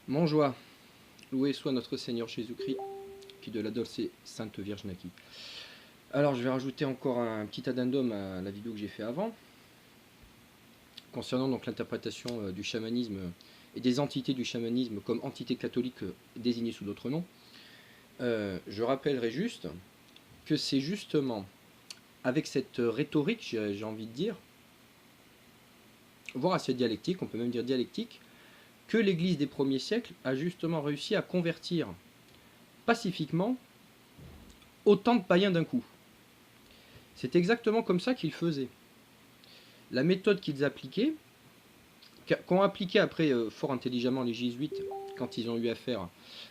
Mon joie, loué soit notre Seigneur Jésus-Christ, qui de la Dolce Sainte Vierge naquit. Alors je vais rajouter encore un petit addendum à la vidéo que j'ai fait avant, concernant donc l'interprétation du chamanisme et des entités du chamanisme comme entités catholiques désignées sous d'autres noms. Je rappellerai juste que c'est justement avec cette rhétorique, j'ai envie de dire, voire à cette dialectique, on peut même dire dialectique, que l'Église des premiers siècles a justement réussi à convertir pacifiquement autant de païens d'un coup. C'est exactement comme ça qu'ils faisaient. La méthode qu'ils appliquaient, qu'ont appliqué après fort intelligemment les jésuites quand ils ont eu affaire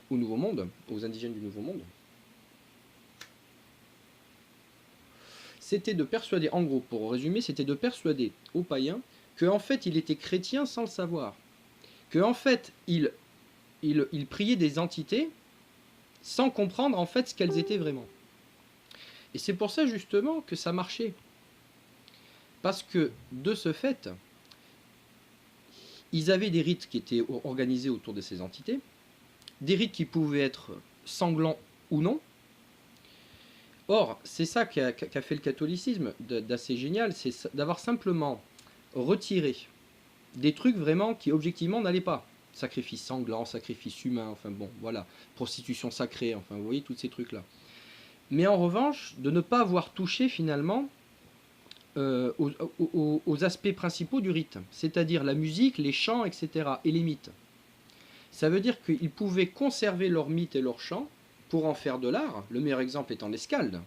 au Nouveau Monde, aux indigènes du Nouveau Monde, c'était de persuader, en gros, pour résumer, c'était de persuader aux païens qu'en fait il était chrétien sans le savoir, qu'en fait il priait des entités sans comprendre en fait ce qu'elles étaient vraiment. Et c'est pour ça justement que ça marchait. Parce que de ce fait, ils avaient des rites qui étaient organisés autour de ces entités, des rites qui pouvaient être sanglants ou non. Or, c'est ça qu'a fait le catholicisme d'assez génial, c'est d'avoir simplement retiré des trucs vraiment qui objectivement n'allaient pas. Sacrifice sanglant, sacrifice humain, enfin bon, voilà, prostitution sacrée, enfin vous voyez tous ces trucs-là. Mais en revanche, de ne pas avoir touché finalement aux aspects principaux du rite, c'est-à-dire la musique, les chants, etc., et les mythes. Ça veut dire qu'ils pouvaient conserver leurs mythes et leurs chants pour en faire de l'art. Le meilleur exemple étant les Skaldes.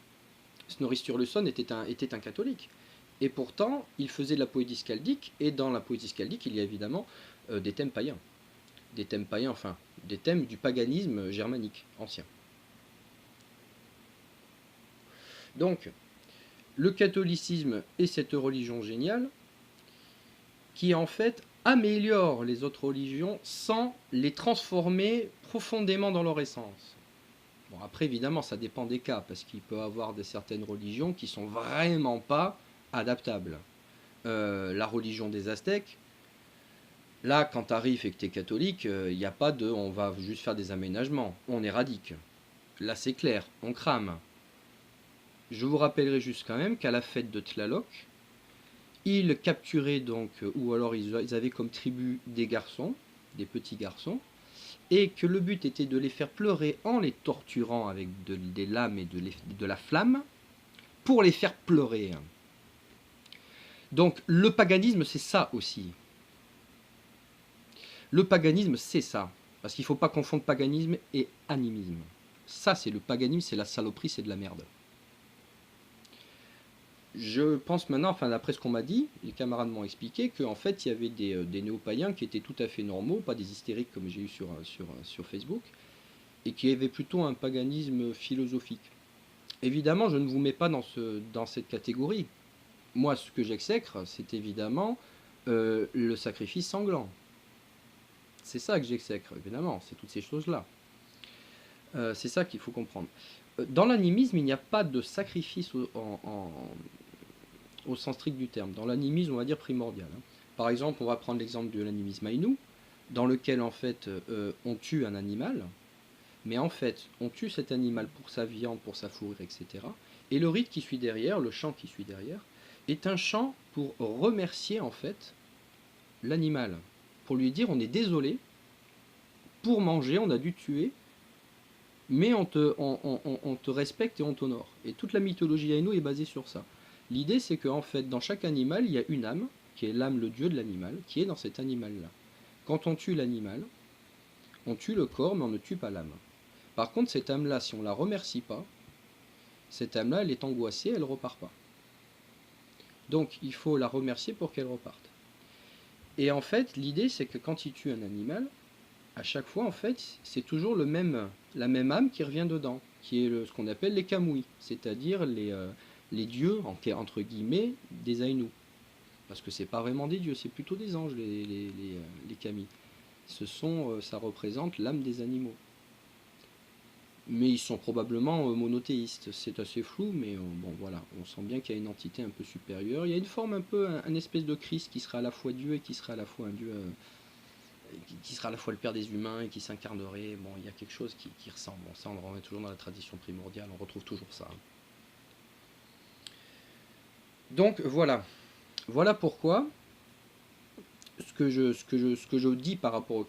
Snorri Sturluson était un catholique. Et pourtant, il faisait de la poésie skaldique, et dans la poésie skaldique, il y a évidemment des thèmes païens. Des thèmes païens, enfin, des thèmes du paganisme germanique ancien. Donc, le catholicisme est cette religion géniale qui en fait améliore les autres religions sans les transformer profondément dans leur essence. Bon, après évidemment ça dépend des cas, parce qu'il peut y avoir certaines religions qui sont vraiment pas adaptables. La religion des Aztèques, là quand tu arrives et que tu es catholique, il n'y a pas de on va juste faire des aménagements, on éradique. Là c'est clair, on crame. Je vous rappellerai juste quand même qu'à la fête de Tlaloc, ils capturaient donc, ou alors ils avaient comme tribu des garçons, des petits garçons, et que le but était de les faire pleurer en les torturant avec des lames et de la flamme, pour les faire pleurer. Donc le paganisme, c'est ça aussi. Le paganisme, c'est ça. Parce qu'il ne faut pas confondre paganisme et animisme. Ça, c'est le paganisme, c'est la saloperie, c'est de la merde. Je pense maintenant, enfin d'après ce qu'on m'a dit, les camarades m'ont expliqué qu'en fait il y avait des néo-païens qui étaient tout à fait normaux, pas des hystériques comme j'ai eu sur Facebook, et qui avaient plutôt un paganisme philosophique. Évidemment, je ne vous mets pas dans cette catégorie. Moi, ce que j'exècre, c'est évidemment le sacrifice sanglant. C'est ça que j'exècre, évidemment, c'est toutes ces choses-là. C'est ça qu'il faut comprendre. Dans l'animisme, il n'y a pas de sacrifice au sens strict du terme. Dans l'animisme, on va dire primordial. Par exemple, on va prendre l'exemple de l'animisme Aïnou, dans lequel en fait on tue un animal, mais en fait on tue cet animal pour sa viande, pour sa fourrure, etc. Et le rite qui suit derrière, le chant qui suit derrière, est un chant pour remercier en fait l'animal, pour lui dire on est désolé, pour manger on a dû tuer, mais on te respecte et on t'honore. Et toute la mythologie Aïnou est basée sur ça. L'idée c'est qu'en fait dans chaque animal il y a une âme, qui est l'âme, le dieu de l'animal, qui est dans cet animal-là. Quand on tue l'animal, on tue le corps mais on ne tue pas l'âme. Par contre cette âme-là, si on ne la remercie pas, cette âme-là elle est angoissée, elle ne repart pas. Donc il faut la remercier pour qu'elle reparte. Et en fait l'idée c'est que quand il tue un animal, à chaque fois en fait c'est toujours la même âme qui revient dedans, qui est ce qu'on appelle les kamui, c'est-à-dire les dieux entre guillemets des Aïnous. Parce que c'est pas vraiment des dieux, c'est plutôt des anges les kami. Ça représente l'âme des animaux. Mais ils sont probablement monothéistes, c'est assez flou, mais bon voilà, on sent bien qu'il y a une entité un peu supérieure. Il y a une forme un peu, un espèce de Christ qui serait à la fois Dieu et qui serait à la fois un Dieu qui sera à la fois le père des humains et qui s'incarnerait. Bon, il y a quelque chose qui ressemble. Bon, ça, on le remet toujours dans la tradition primordiale, on retrouve toujours ça. Donc voilà. Voilà pourquoi ce que je dis par rapport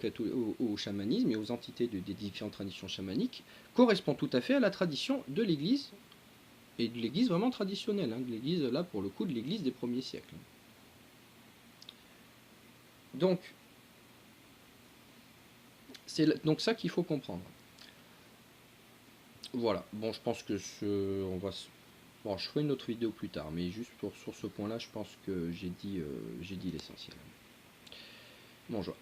au chamanisme et aux entités des différentes traditions chamaniques correspond tout à fait à la tradition de l'Église, et de l'Église vraiment traditionnelle, hein, de l'Église, là pour le coup, de l'Église des premiers siècles. Donc, c'est donc ça qu'il faut comprendre. Voilà, bon, je pense que on va... Bon, je ferai une autre vidéo plus tard, mais juste sur ce point-là, je pense que j'ai dit l'essentiel. Bonjour.